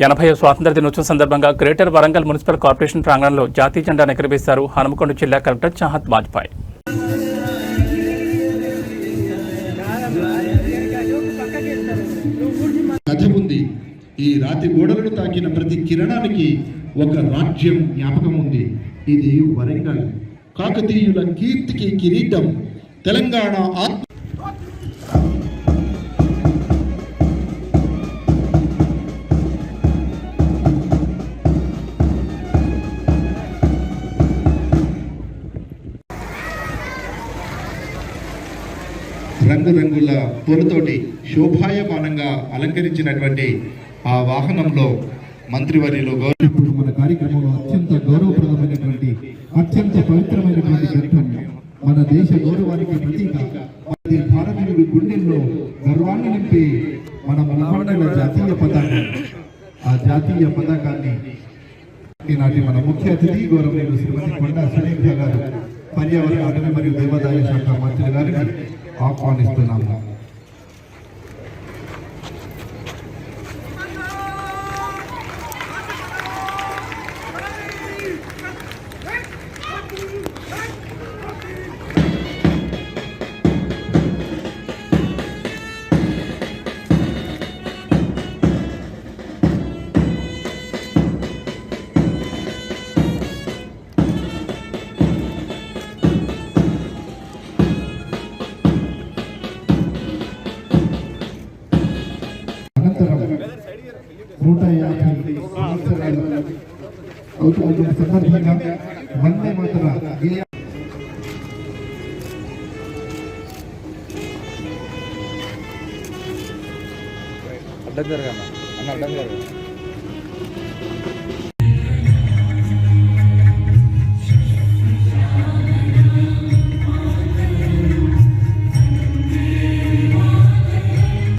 80వ స్వాతంత్ర దినోత్సవం సందర్భంగా గ్రేటర్ వరంగల్ మున్సిపల్ కార్పొరేషన్ ప్రాంగణంలో జాతీయ జెండా ఎగురవేశారు హనుమకొండ జిల్లా కలెక్టర్ చాహత్ వాజ్పాయ్. కథ ఉంది. ఈ రాతి గోడలను తాకిన ప్రతి కిరణానికి ఒక రాజ్యం జ్ఞాపకం ఉంది. ఇది వరంగల్. కాకతీయుల కీర్తికి కిరీటం. తెలంగాణ ఆత్మ. రంగురంగుల పూలతోటి శోభాయమానంగా అలంకరించినటువంటి ఆ వాహనంలో మంత్రివర్యులు ఇప్పుడు మన కార్యక్రమంలో అత్యంత గౌరవప్రదమైనటువంటి అత్యంత పవిత్రమైనటువంటి ఘట్టం, మన దేశ గౌరవానికి ప్రతీక, భారతీయుడి గుండెల్లో గర్వాన్ని నింపే మన మలబాండల జాతీయ పతాకం. ఆ జాతీయ పతాకాన్ని ఈనాటి మన ముఖ్య అతిథి గౌరవనీయులు శ్రీమతి కొండా సురేఖ గారు, పర్యావరణ అటవీ మరియు దేవాదాయ శాఖ మంత్రి గారికి ఆహ్వానిస్తున్నాము. సందర్భంగా వందే మాతరం అడ్డం జరగన్నా అన్న అడ్డం జరగ